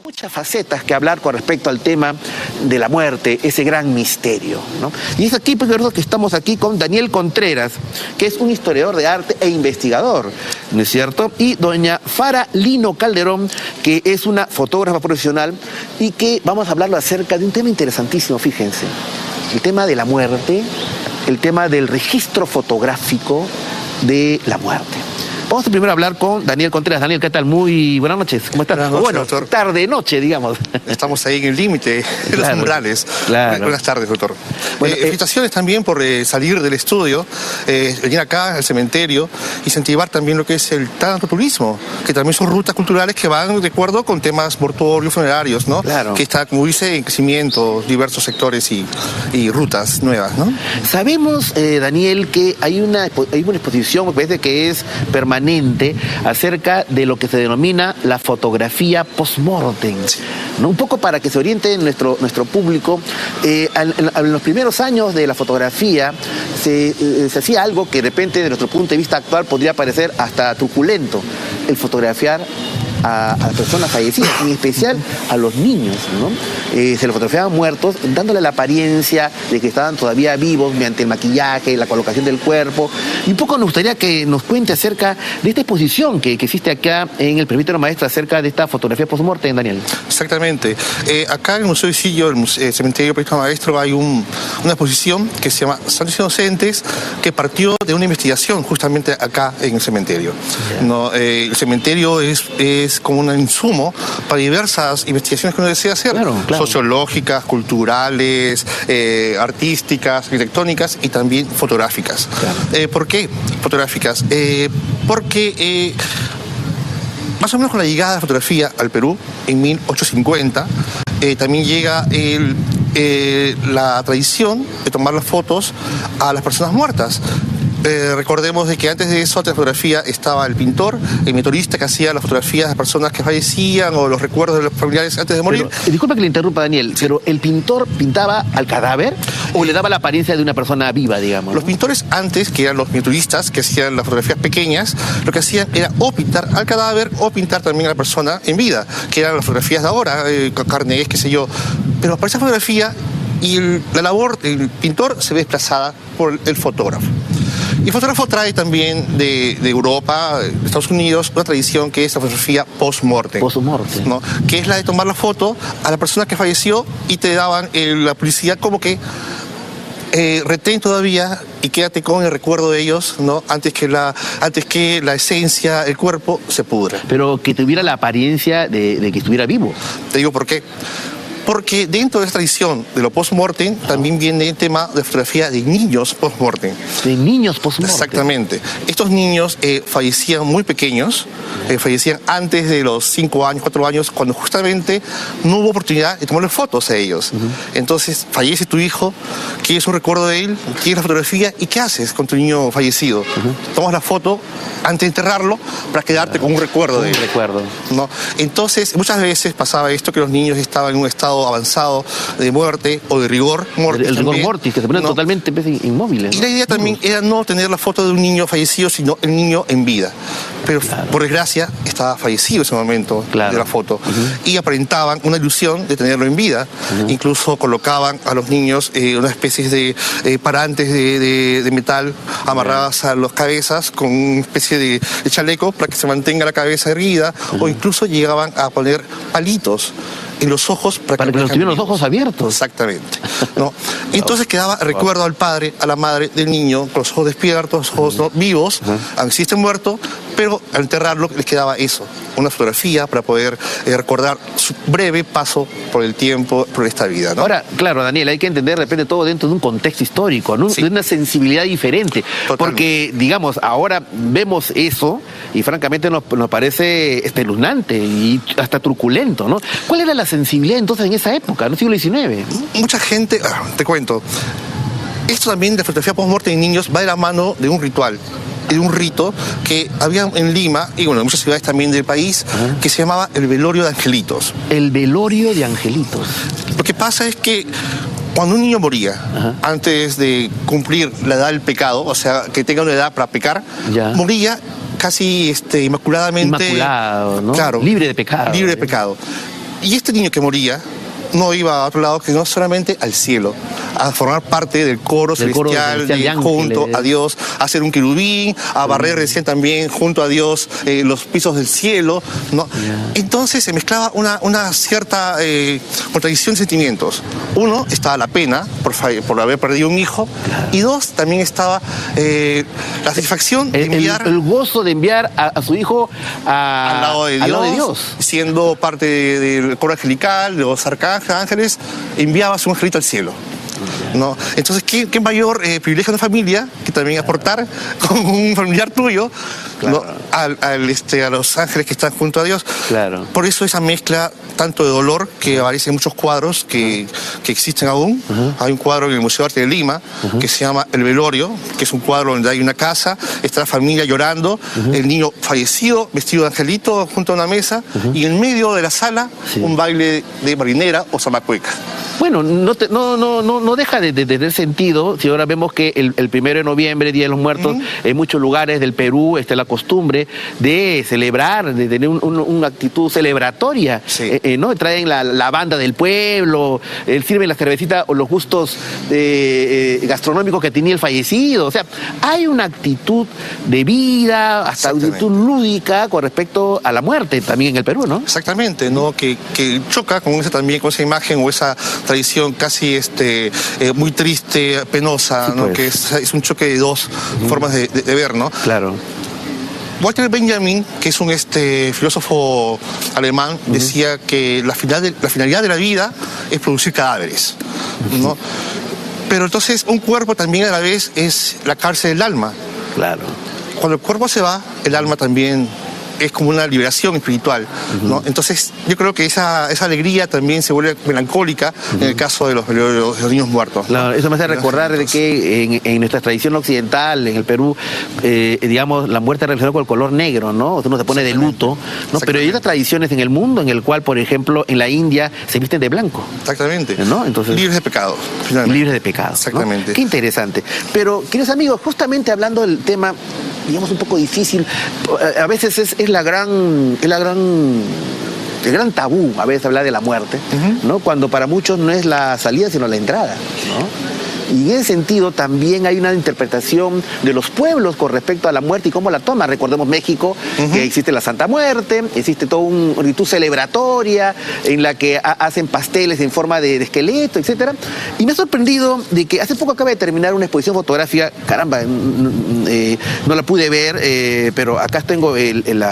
muchas facetas que hablar con respecto al tema de la muerte, ese gran misterio, ¿no? Y es aquí, pues, que estamos aquí con Daniel Contreras, que es un historiador de arte e investigador, ¿no es cierto? Y doña Fara Lino Calderón, que es una fotógrafa profesional y que vamos a hablarlo acerca de un tema interesantísimo, fíjense, el tema de la muerte, el tema del registro fotográfico de la muerte. Vamos a primero hablar con Daniel Contreras. Daniel, ¿qué tal? Muy buenas noches. ¿Cómo estás? Buenas noches, bueno, doctor. Tarde-noche, digamos. Estamos ahí en el límite de los umbrales. Claro. Buenas tardes, doctor. Bueno, felicitaciones también por salir del estudio, venir acá al cementerio, incentivar también lo que es el tanatoturismo, que también son rutas culturales que van de acuerdo con temas mortuorios, funerarios, ¿no? Claro. Que está, como dice, en crecimiento, diversos sectores y rutas nuevas, ¿no? Sabemos, Daniel, que hay una exposición, me parece que es permanente, acerca de lo que se denomina la fotografía post-mortem, ¿no? Un poco para que se oriente nuestro público. En los primeros años de la fotografía se hacía algo que de repente, de nuestro punto de vista actual, podría parecer hasta truculento: el fotografiar a las personas fallecidas, en especial a los niños, ¿no? Se los fotografiaban muertos, dándole la apariencia de que estaban todavía vivos mediante el maquillaje, la colocación del cuerpo. Y un poco nos gustaría que nos cuente acerca de esta exposición que existe acá en el Presbítero Maestro acerca de esta fotografía post-mortem, Daniel. Exactamente. Acá en el Museo Isidro, el Cementerio Presbítero Maestro, hay una exposición que se llama Santos Inocentes, que partió de una investigación justamente acá en el cementerio. ¿No? El cementerio es como un insumo para diversas investigaciones que uno desea hacer, claro. Sociológicas, culturales, artísticas, arquitectónicas y también fotográficas. Claro. ¿Por qué fotográficas? Porque más o menos con la llegada de la fotografía al Perú en 1850, también llega la tradición de tomar las fotos a las personas muertas. Recordemos de que antes de eso, antes de la fotografía, estaba el pintor, el meteorista, que hacía las fotografías de las personas que fallecían o los recuerdos de los familiares antes de morir. Pero, disculpa que le interrumpa, Daniel, sí. Pero ¿el pintor pintaba al cadáver o le daba la apariencia de una persona viva, digamos? Los pintores antes, que eran los meteoristas, que hacían las fotografías pequeñas, lo que hacían era o pintar al cadáver o pintar también a la persona en vida, que eran las fotografías de ahora, carnés, qué sé yo. Pero aparece esa fotografía y la labor del pintor se ve desplazada por el fotógrafo. Y el fotógrafo trae también de Europa, de Estados Unidos, una tradición que es la fotografía post-mortem. Post-mortem. ¿No? Que es la de tomar la foto a la persona que falleció y te daban la publicidad como que retén todavía y quédate con el recuerdo de ellos, ¿no? Antes que la esencia, el cuerpo, se pudra. Pero que tuviera la apariencia de que estuviera vivo. Te digo por qué. Porque dentro de esta tradición de lo post-mortem también viene el tema de fotografía de niños post-mortem. De niños post-mortem. Exactamente. Estos niños fallecían muy pequeños, fallecían antes de los 5 años, 4 años, cuando justamente no hubo oportunidad de tomarle fotos a ellos. Entonces, fallece tu hijo, quieres un recuerdo de él, quieres la fotografía, ¿y qué haces con tu niño fallecido? Tomas la foto antes de enterrarlo para quedarte con un recuerdo de él. ¿No? Entonces, muchas veces pasaba esto, que los niños estaban en un estado avanzado de muerte o de rigor mortis. El rigor mortis, que se ponen totalmente inmóviles, ¿no? Y la idea también era no tener la foto de un niño fallecido, sino el niño en vida. Pero por desgracia estaba fallecido en ese momento de la foto. Y aparentaban una ilusión de tenerlo en vida. Incluso colocaban a los niños una especie de parantes de metal amarradas a las cabezas con una especie de chaleco para que se mantenga la cabeza erguida. O incluso llegaban a poner palitos en los ojos para que los tuvieran los ojos abiertos. Exactamente. ¿No? Entonces quedaba recuerdo al padre, a la madre del niño, con los ojos despiertos, los ojos vivos, aunque sí estén muertos, pero al enterrarlo les quedaba eso, una fotografía para poder recordar su breve paso por el tiempo, por esta vida, ¿no? Ahora, claro, Daniel, hay que entender de repente todo dentro de un contexto histórico, ¿no? De una sensibilidad diferente. Totalmente. Porque, digamos, ahora vemos eso y francamente nos parece espeluznante y hasta truculento, ¿no? ¿Cuál era la sensibilidad entonces en esa época, en el siglo XIX? Mucha gente, te cuento, esto también de fotografía post-mortem en niños va de la mano de un ritual, de un rito que había en Lima y bueno, en muchas ciudades también del país, que se llamaba el velorio de angelitos. El velorio de angelitos. Lo que pasa es que cuando un niño moría, antes de cumplir la edad del pecado, o sea, que tenga una edad para pecar, moría casi inmaculadamente. Inmaculado, ¿no? Claro. Libre de pecado. Libre de pecado. Y este niño que moría no iba a otro lado que no solamente al cielo, a formar parte del coro celestial, junto a Dios, a hacer un querubín, a barrer recién también junto a Dios los pisos del cielo, ¿no? Entonces se mezclaba una cierta contradicción de sentimientos. Uno, estaba la pena por haber perdido un hijo, y dos, también estaba la satisfacción de enviar... El gozo de enviar a su hijo al lado de Dios, siendo parte del coro angelical, de los ángeles, enviaba a su angelito al cielo, ¿no? Entonces, ¿qué mayor privilegio de una familia que también aportar con un familiar tuyo, claro, ¿no? a los ángeles que están junto a Dios? Claro. Por eso esa mezcla tanto de dolor que aparece en muchos cuadros que existen aún. Hay un cuadro en el Museo de Arte de Lima que se llama El Velorio, que es un cuadro donde hay una casa, está la familia llorando, el niño fallecido, vestido de angelito, junto a una mesa, y en medio de la sala un baile de marinera o zamacueca. Bueno, no deja de tener sentido si ahora vemos que el 1 de noviembre, Día de los Muertos, en muchos lugares del Perú está la costumbre de celebrar, de tener una actitud celebratoria, ¿no? Traen la banda del pueblo, sirven la cervecita o los gustos gastronómicos que tenía el fallecido. O sea, hay una actitud de vida, hasta una actitud lúdica con respecto a la muerte también en el Perú, ¿no? Exactamente, ¿no? Que choca con esa imagen o esa tradición casi muy triste, penosa, ¿no? Que es un choque de dos formas de ver, ¿no? Claro. Walter Benjamin, que es un filósofo alemán, decía que la finalidad de la vida es producir cadáveres, ¿no? Pero entonces un cuerpo también a la vez es la cárcel del alma. Claro. Cuando el cuerpo se va, el alma también es como una liberación espiritual, ¿no? Entonces yo creo que esa alegría también se vuelve melancólica en el caso de los niños muertos. Claro, eso me hace recordar de que en nuestra tradición occidental, en el Perú, digamos, la muerte es relacionada con el color negro, ¿no? Uno se pone de luto, ¿no? Pero hay otras tradiciones en el mundo en el cual, por ejemplo, en la India se visten de blanco. Exactamente. ¿No? Entonces, libres de pecado. Libres de pecado. Exactamente. ¿No? Qué interesante. Pero, queridos amigos, justamente hablando del tema, digamos, un poco difícil, a veces es el gran tabú a veces hablar de la muerte, ¿no? Cuando para muchos no es la salida sino la entrada, ¿no? Y en ese sentido también hay una interpretación de los pueblos con respecto a la muerte y cómo la toma. Recordemos México, que existe la Santa Muerte, existe toda una actitud celebratoria en la que hacen pasteles en forma de esqueleto, etc. Y me ha sorprendido de que hace poco acaba de terminar una exposición fotográfica, caramba, no la pude ver, pero acá tengo el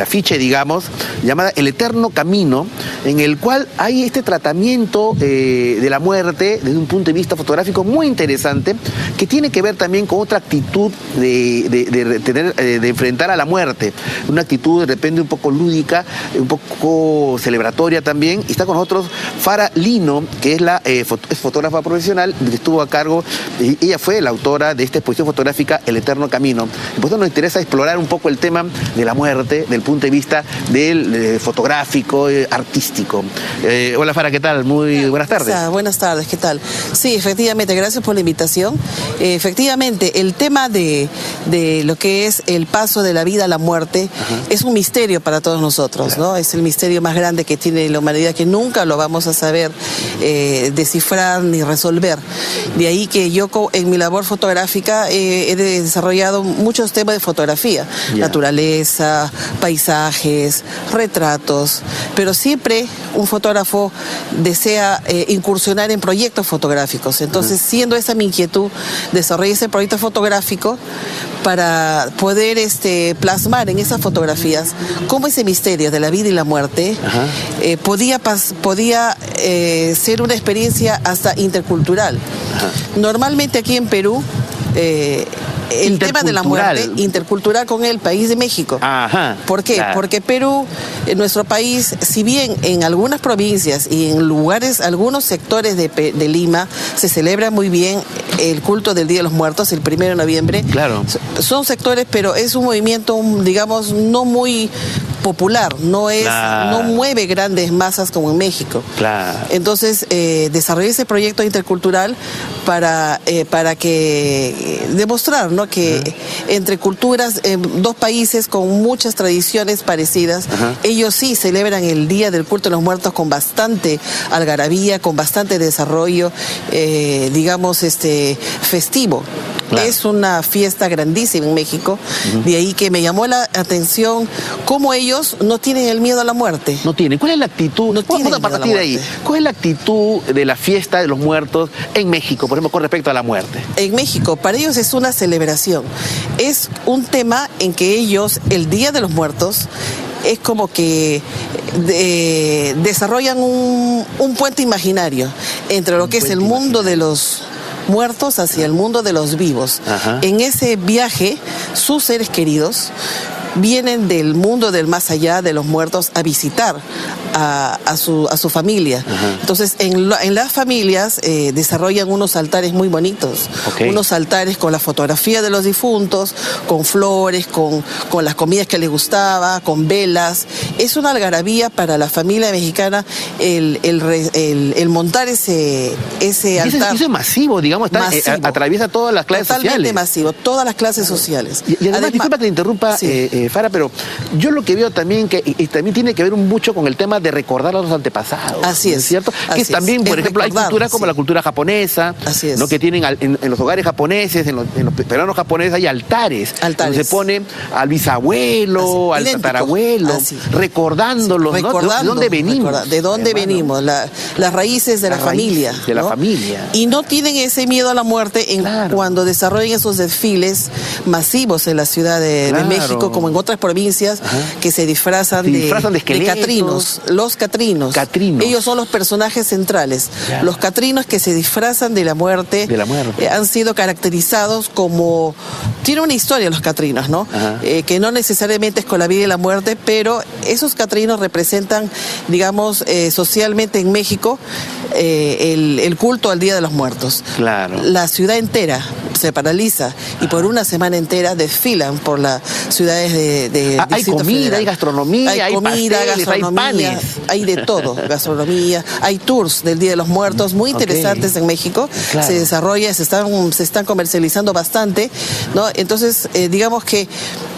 afiche, digamos, llamada El Eterno Camino, en el cual hay este tratamiento de la muerte desde un punto de vista fotográfico muy interesante, que tiene que ver también con otra actitud de enfrentar a la muerte, una actitud de repente un poco lúdica, un poco celebratoria también. Y está con nosotros Fara Lino, que es fotógrafa profesional, que estuvo a cargo, ella fue la autora de esta exposición fotográfica El Eterno Camino. Por eso nos interesa explorar un poco el tema de la muerte del punto de vista del fotográfico, artístico. Hola Fara, ¿qué tal? Muy buenas tardes. Buenas tardes, ¿qué tal? Sí, efectivamente, gracias por la invitación. Efectivamente, el tema de lo que es el paso de la vida a la muerte es un misterio para todos nosotros, ¿no? Es el misterio más grande que tiene la humanidad, que nunca lo vamos a saber descifrar ni resolver. De ahí que yo en mi labor fotográfica he desarrollado muchos temas de fotografía, naturaleza, paisajes, retratos, pero siempre un fotógrafo desea incursionar en proyectos fotográficos. Entonces, siendo esa mi inquietud, desarrollé ese proyecto fotográfico para poder plasmar en esas fotografías cómo ese misterio de la vida y la muerte podía ser una experiencia hasta intercultural. Normalmente aquí en Perú, el tema de la muerte intercultural con el país de México. ¿Por qué? Claro. Porque Perú, nuestro país, si bien en algunas provincias y en lugares, algunos sectores de Lima, se celebra muy bien el culto del Día de los Muertos, el 1 de noviembre. Claro. Son sectores, pero es un movimiento, digamos, no muy popular, no mueve grandes masas como en México. Claro. Entonces, desarrollé ese proyecto intercultural para que demostrar, ¿no?, que entre culturas, dos países con muchas tradiciones parecidas, ellos sí celebran el Día del Culto de los Muertos con bastante algarabía, con bastante desarrollo, digamos, festivo. Claro. Es una fiesta grandísima en México, de ahí que me llamó la atención cómo ellos no tienen el miedo a la muerte. No tienen. ¿Cuál es la actitud? No tienen Vamos a partir de ahí. ¿Cuál es la actitud de la fiesta de los muertos en México, por ejemplo, con respecto a la muerte? En México, para ellos es una celebración. Es un tema en que ellos, el Día de los Muertos, es como que desarrollan un puente imaginario entre lo que es el mundo de los muertos hacia el mundo de los vivos. En ese viaje, sus seres queridos vienen del mundo del más allá de los muertos a visitar a su familia. Entonces, en las familias desarrollan unos altares muy bonitos, unos altares con la fotografía de los difuntos, con flores, con las comidas que les gustaba, con velas. Es una algarabía para la familia mexicana el montar ese altar. Eso es masivo, digamos, atraviesa todas las clases sociales. Totalmente masivo, todas las clases sociales. Y además, disculpa que te interrumpa, Fara, pero yo lo que veo también que también tiene que ver mucho con el tema de recordar a los antepasados. Así es. ¿Cierto? Que también, por ejemplo, hay culturas como la cultura japonesa, ¿no?, que tienen en los hogares japoneses, en los peruanos japoneses hay altares. Donde se pone al bisabuelo, al tatarabuelo, recordándolos, ¿no? ¿De dónde venimos? ¿De dónde venimos? Las raíces de la familia. De la familia. Y no tienen ese miedo a la muerte cuando desarrollan esos desfiles masivos en la Ciudad de México, como en otras provincias, que se disfrazan de catrinos. Los catrinos. Ellos son los personajes centrales. Los catrinos que se disfrazan de la muerte. Han sido caracterizados como... Tiene una historia los catrinos, ¿no? Que no necesariamente es con la vida y la muerte, pero esos catrinos representan, digamos, socialmente en México, el culto al Día de los Muertos. Claro. La ciudad entera se paraliza y por una semana entera desfilan por las ciudades de hay comida, federal. Hay gastronomía, hay comida, pasteles, gastronomía, hay panes. Hay de todo, gastronomía, hay tours del Día de los Muertos muy interesantes en México. Se desarrolla, se están comercializando bastante, ¿no? Entonces, digamos que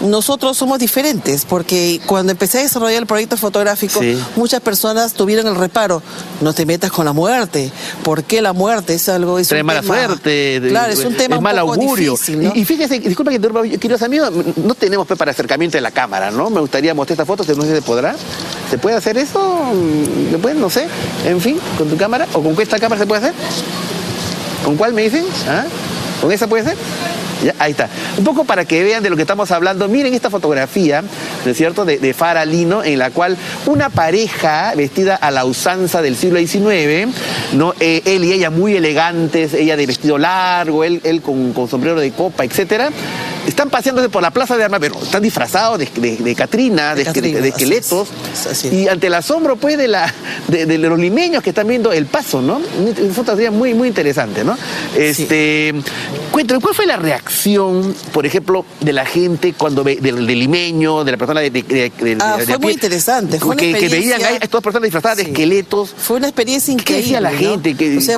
nosotros somos diferentes, porque cuando empecé a desarrollar el proyecto fotográfico, muchas personas tuvieron el reparo: no te metas con la muerte. ¿Por qué la muerte? Es algo... Trae mala suerte. Claro, es un tema mal augurio. Difícil, ¿no? Y fíjese, disculpa que interrumpa, queridos amigos, no tenemos para acercamiento de la cámara, ¿no? Me gustaría mostrar esta foto, no sé si se podrá. ¿Se puede hacer eso? ¿Se puede? No sé. En fin, con tu cámara. ¿O con esta cámara se puede hacer? ¿Con cuál me dicen? ¿Con esa puede ser? Ya, ahí está. Un poco para que vean de lo que estamos hablando. Miren esta fotografía, ¿no es cierto?, de Fara Lino, en la cual una pareja vestida a la usanza del siglo XIX, ¿no? Él y ella muy elegantes, ella de vestido largo, él con sombrero de copa, etcétera. Están paseándose por la plaza de armas, pero están disfrazados de catrinas, de esqueletos. Así es. Y ante el asombro, pues, de los limeños que están viendo el paso, ¿no? Una fotografía muy, muy interesante, ¿no? Cuéntame, ¿cuál fue la reacción, por ejemplo, de la gente cuando del limeño, de la persona fue muy interesante. Fue una que veían a estas personas disfrazadas de esqueletos? Fue una experiencia increíble. ¿Qué decía la gente? O sea,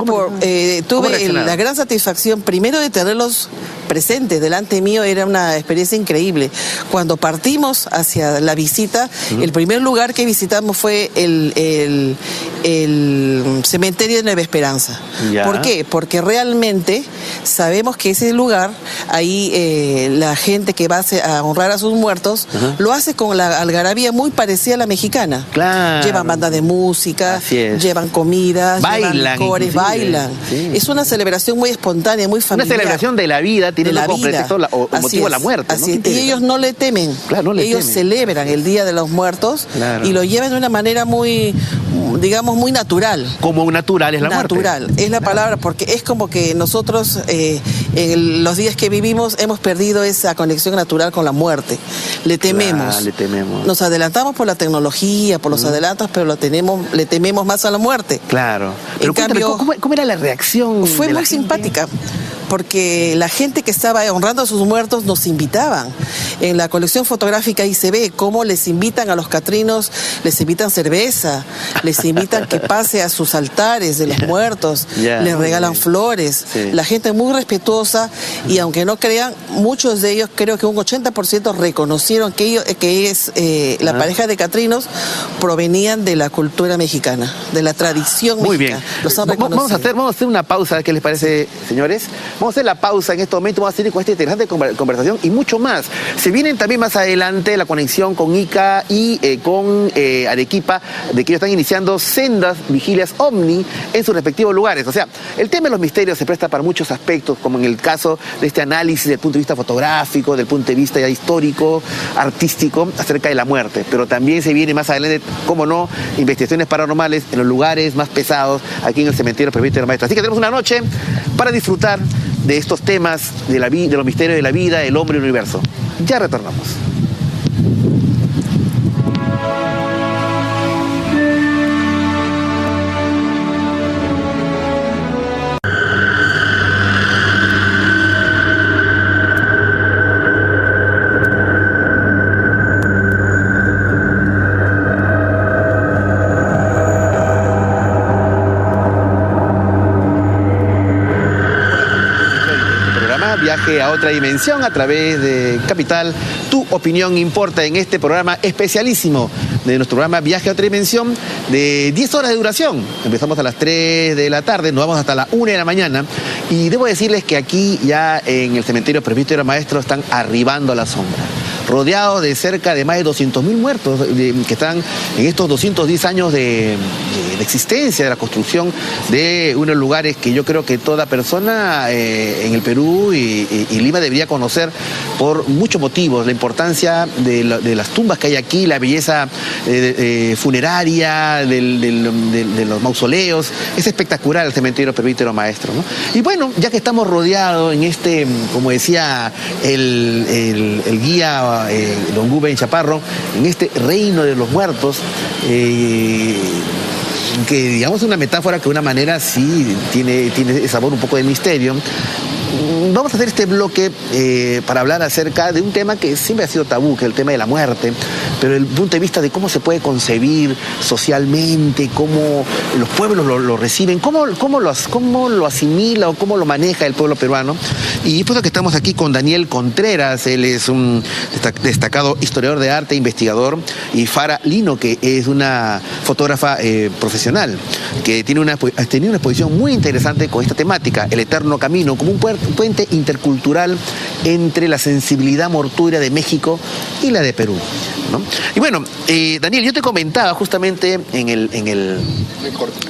tuve la gran satisfacción, primero, de tenerlos presentes delante mío. Era una experiencia increíble. Cuando partimos hacia la visita, el primer lugar que visitamos fue el cementerio de Nueva Esperanza. ¿Por qué? Porque realmente sabemos que ese lugar, ahí la gente que va a honrar a sus muertos, lo hace con la algarabía muy parecida a la mexicana. Claro. Llevan bandas de música, llevan comidas, llevan licores, bailan. Sí. Es una celebración muy espontánea, muy familiar. Una celebración de la vida, tiene como pretexto o motivo la muerte, ¿no? Y ellos no le temen. Claro, ellos celebran el Día de los Muertos y lo llevan de una manera muy, digamos, muy natural. Como natural es la muerte. Natural, es la palabra, porque es como que nosotros en los días que vivimos hemos perdido esa conexión natural con la muerte. Le tememos. Le tememos. Nos adelantamos por la tecnología, por los adelantos, pero le tememos más a la muerte. Claro. Pero en cambio, ¿cómo era la reacción? Fue muy simpática. porque la gente que estaba honrando a sus muertos nos invitaban. En la colección fotográfica ahí se ve cómo les invitan a los catrinos, les invitan cerveza, les invitan que pase a sus altares de los muertos, les regalan flores. Sí. La gente muy respetuosa, y aunque no crean, muchos de ellos, creo que un 80% reconocieron que la pareja de catrinos provenían de la cultura mexicana, de la tradición Muy mexicana. bien. Los han reconocido. Vamos a hacer una pausa, ¿qué les parece, señores? Vamos a hacer la pausa en este momento, vamos a seguir con esta interesante conversación y mucho más. Se vienen también más adelante la conexión con Ica y con Arequipa, de que ellos están iniciando sendas vigilias OVNI en sus respectivos lugares. O sea, el tema de los misterios se presta para muchos aspectos, como en el caso de este análisis desde el punto de vista fotográfico, del punto de vista ya histórico, artístico, acerca de la muerte. Pero también se viene más adelante, cómo no, investigaciones paranormales en los lugares más pesados, aquí en el cementerio Presbítero Maestro. Así que tenemos una noche para disfrutar de estos temas de los misterios de la vida, el hombre y el universo. Ya retornamos. Viaje a otra dimensión a través de Capital. Tu opinión importa en este programa especialísimo de nuestro programa Viaje a otra dimensión de 10 horas de duración. Empezamos a las 3 de la tarde, nos vamos hasta la 1 de la mañana. Y debo decirles que aquí ya en el cementerio Presbítero Maestro están arribando a la sombra, rodeados de cerca de más de 200.000 muertos que están en estos 210 años de existencia, de la construcción de unos lugares que yo creo que toda persona en el Perú y Lima debería conocer por muchos motivos. La importancia de las tumbas que hay aquí, la belleza funeraria de los mausoleos. Es espectacular el cementerio Presbítero Maestro, ¿no? Y bueno, ya que estamos rodeados en este, como decía el guía don Guben Chaparro, en este reino de los muertos, que digamos es una metáfora que de una manera sí tiene sabor un poco de misterio. Vamos a hacer este bloque para hablar acerca de un tema que siempre ha sido tabú, que es el tema de la muerte, pero desde el punto de vista de cómo se puede concebir socialmente, cómo los pueblos lo reciben, cómo lo asimila o cómo lo maneja el pueblo peruano. Y por eso que estamos aquí con Daniel Contreras. Él es un destacado historiador de arte, investigador, y Fara Lino, que es una fotógrafa profesional, que tiene una exposición muy interesante con esta temática, El Eterno Camino, como un puente intercultural entre la sensibilidad mortuoria de México y la de Perú, ¿no? Y bueno, Daniel, yo te comentaba justamente en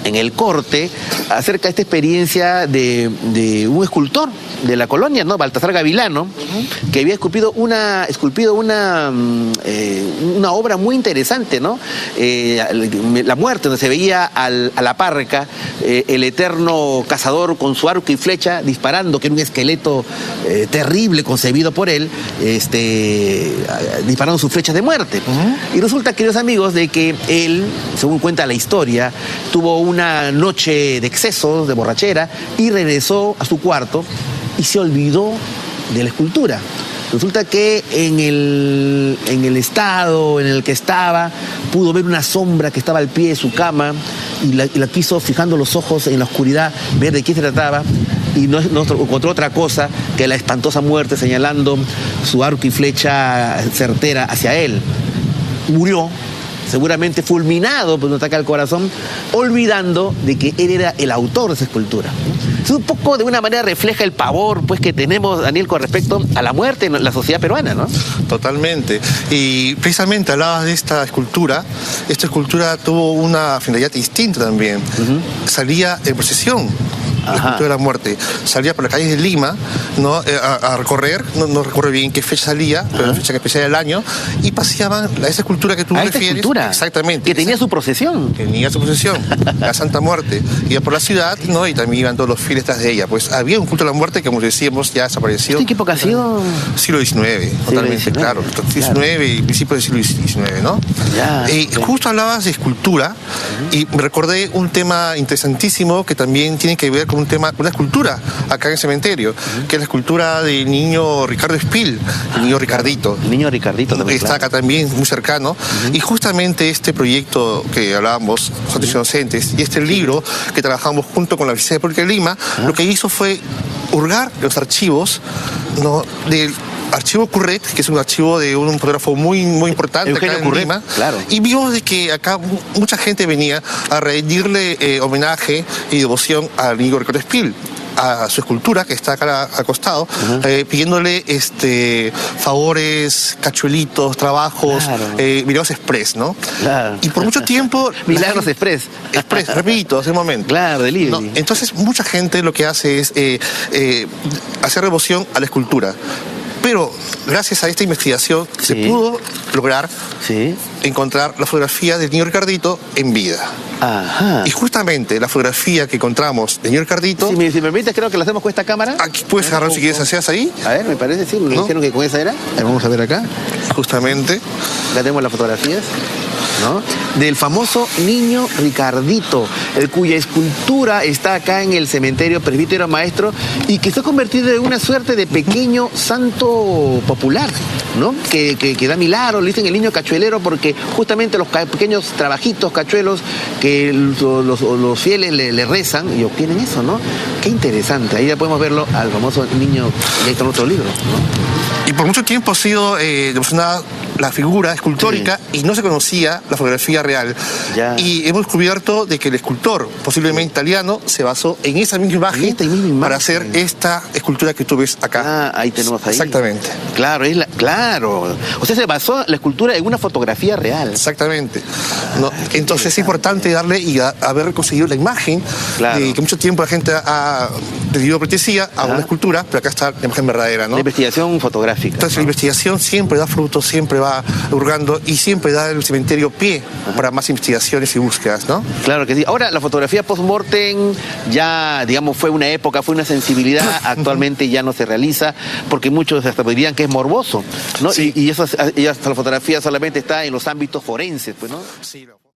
el corte acerca de esta experiencia de un escultor de la colonia, ¿no? Baltasar Gavilano, que había esculpido una obra muy interesante, ¿no? La muerte, donde se veía a la parca, el eterno cazador con su arco y flecha disparando, que era un esqueleto terrible concebido por él, disparando sus flechas de muerte. Y resulta, queridos amigos, de que él, según cuenta la historia, tuvo una noche de excesos, de borrachera, y regresó a su cuarto y se olvidó de la escultura. Resulta que en el estado en el que estaba, pudo ver una sombra que estaba al pie de su cama y la quiso, fijando los ojos en la oscuridad, ver de quién se trataba, y no encontró otra cosa que la espantosa muerte señalando su arco y flecha certera hacia él. Murió, seguramente fulminado por un ataque al corazón, olvidando de que él era el autor de esa escultura. Es un poco, de una manera, refleja el pavor pues que tenemos, Daniel, con respecto a la muerte en la sociedad peruana, ¿no? Totalmente. Y precisamente hablabas de esta escultura tuvo una finalidad distinta también. Salía en procesión. La escultura de la muerte salía por las calles de Lima, ¿no? a recorrer, no recuerdo bien qué fecha salía, pero la fecha que especial del año, y paseaban esa escultura que tú refieres. Escultura, exactamente. Que tenía su procesión. Tenía su procesión, la Santa Muerte. Iba por la ciudad, ¿no? Y también iban todos los fieles detrás de ella. Pues había un culto a la muerte que, como decíamos, ya desapareció. ¿Qué época ha sido? Siglo XIX, totalmente, claro. XIX y principios del siglo XIX, ¿no? Justo hablabas de escultura y me recordé un tema interesantísimo que también tiene que ver con con una escultura acá en el cementerio, que es la escultura del niño Ricardo Espil, el niño Ricardito. El niño Ricardito también. Está acá también, muy cercano. Y justamente este proyecto que hablábamos, Santos Inocentes, y este libro que trabajamos junto con la Universidad Pública de Lima, lo que hizo fue hurgar los archivos, ¿no?, del archivo Curret, que es un archivo de un fotógrafo muy importante Eugenio acá en Curret, Lima. claro. Y vimos de que acá mucha gente venía a rendirle homenaje y devoción al niño Ricardo Espil, a su escultura que está acá al costado, pidiéndole favores, cachuelitos, trabajos, Milagros Express, ¿no? Claro. Y por mucho tiempo... Milagros Express. Express, repito, hace un momento. Claro, delivery. No, entonces mucha gente lo que hace es hacer devoción a la escultura. Pero gracias a esta investigación se pudo lograr encontrar la fotografía del niño Ricardito en vida. Ajá. Y justamente la fotografía que encontramos del niño Ricardito... Si me permites, creo que la hacemos con esta cámara. Aquí puedes agarrar si quieres, hacerlas ahí. A ver, me parece, sí, me dijeron que con esa era. Vamos a ver acá. Justamente. Ya tenemos las fotografías, ¿no? Del famoso niño Ricardito, cuya escultura está acá en el cementerio Presbítero Maestro y que se ha convertido en una suerte de pequeño santo popular, ¿no? Que da milagros, le dicen el niño cachuelero porque justamente los pequeños trabajitos, cachuelos que los fieles le rezan y obtienen eso, ¿no? Qué interesante, ahí ya podemos verlo al famoso niño que está en otro libro, ¿no? Y por mucho tiempo ha sido demostrada la figura escultórica y no se conocía la fotografía real. Ya. Y hemos descubierto de que el escultor, posiblemente italiano, se basó en esa misma imagen para hacer esta escultura que tú ves acá. Ah, ahí tenemos ahí. Exactamente. Claro, claro. O sea, se basó la escultura en una fotografía real. Exactamente. ¿No? Entonces es importante darle y haber conseguido la imagen de que mucho tiempo la gente ha pedido pretesía a una escultura, pero acá está la imagen verdadera, ¿no? La investigación fotográfica. Entonces la investigación siempre da frutos, siempre va hurgando y siempre da el cementerio pie para más investigaciones y búsquedas, ¿no? Claro que sí. Ahora, la fotografía post-mortem ya, digamos, fue una época, fue una sensibilidad, actualmente ya no se realiza, porque muchos hasta dirían que es morboso, ¿no? Sí. Y hasta la fotografía solamente está en los ámbitos forenses, pues, ¿no? Sí.